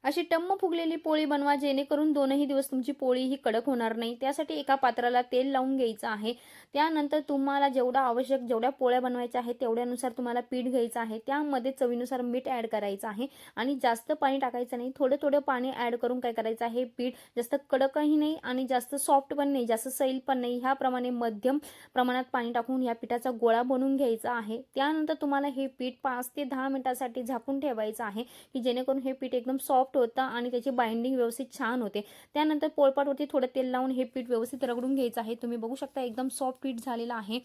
अशी टम्म फुगलेली पोळी बनवा, जेणेकरून 2ही दिवस तुमची पोळी ही कडक होणार नाही. त्यासाठी एका पात्राला तेल लावून घ्यायचं आहे. त्यानंतर तुम्हाला जेवढ्या पोळ्या बनवायच्या आहेत तेवढ्यानुसार तुम्हाला पीठ घ्यायचं आहे. त्यामध्ये चवीनुसार मीठ ॲड करायचं आहे आणि जास्त पाणी टाकायचं नाही. थोडं पाणी ॲड करून काय करायचं आहे, पीठ जास्त कडकही नाही आणि जास्त सॉफ्ट पण नाही, जास्त सैल पण नाही, ह्याप्रमाणे मध्यम प्रमाणात पाणी टाकून या पिठाचा गोळा बनवून घ्यायचा आहे. त्यानंतर तुम्हाला हे पीठ 5 ते 10 मिनिटांसाठी झाकून ठेवायचं आहे, की जेणेकरून हे पीठ एकदम सॉफ्ट होतं आणि त्याची बाइंडिंग व्यवस्थित छान होते. त्यानंतर पोळपाटवरती थोडं तेल लावून हे पीठ व्यवस्थित रगडून घ्यायचं आहे. तुम्ही बघू शकता एकदम सॉफ्ट पीठ झालेलं आहे.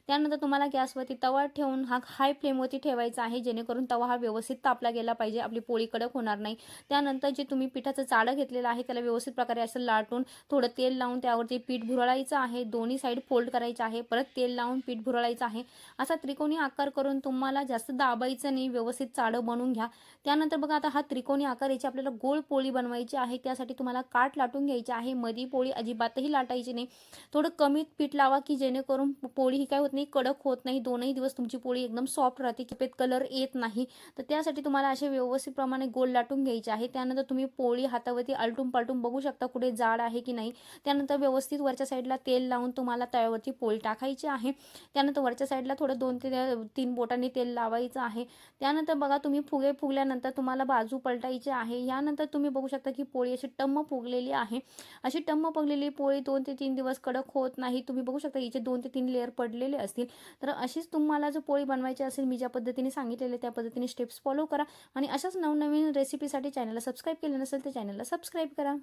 त्यानंतर तुम्हाला गॅसवरती तवा ठेवून हा हाय फ्लेमवरती ठेवायचा आहे, जेणेकरून तवा हा व्यवस्थित तापला गेला पाहिजे, आपली पोळी कडक होणार नाही. त्यानंतर जे तुम्ही पिठाचं चाळं घेतलेलं आहे त्याला व्यवस्थित प्रकारे असं लाटून थोडं तेल लावून त्यावरती पीठ भुरळायचं आहे. दोन्ही साईड फोल्ड करायचं आहे. परत तेल लावून पीठ भुरळायचं आहे. असा त्रिकोणी आकार करून तुम्हाला जास्त दाबायचं नाही, व्यवस्थित चाळं बनवून घ्या. त्यानंतर बघा आता हा त्रिकोणी आकार याची आपल्याला गोल पोळी बनवायची आहे. त्यासाठी तुम्हाला काठ लाटून घ्यायची आहे. मधी पोळी अजिबातही लाटायची नाही. थोडं कमी पीठ लावा, की जेणेकरून पोळी ही काय होत नाही, कडक होत नाही. 2ही दिवस तुमची पोळी एकदम सॉफ्ट राहते, सफेद कलर येत नाही. तर त्यासाठी तुम्हाला असे व्यवस्थित प्रमाणे गोल लाटून घ्यायचे आहे. त्यानंतर तुम्ही पोळी हातावरती आलटून पालटून बघू शकता कुठे जाड आहे की नाही. त्यानंतर व्यवस्थित वरच्या साईडला तेल लावून तुम्हाला तव्यावरती पोळी टाकायची आहे. त्यानंतर वरच्या साईडला थोडं 2 ते 3 बोटांनी तेल लावायचं आहे. त्यानंतर बघा तुम्ही फुगल्यानंतर तुम्हाला बाजू पलटायची आहे. यानंतर तुम्ही बघू शकता की पोळी अशी टम्म फुगलेली आहे. अशी टम्म फुगलेली पोळी 2 ते 3 दिवस कडक होत नाही. तुम्ही बघू शकता हिचे 2 ते 3 लेअर पडलेले असतील. तर अशीच तुम्हाला जर पोळी बनवायची असेल, मी ज्या पद्धतीने सांगितलेले त्या पद्धतीने स्टेप्स फॉलो करा आणि अशाच नवनवीन रेसिपीसाठी चॅनलला सबस्क्राईब केलं नसेल तर चॅनलला सबस्क्राईब करा.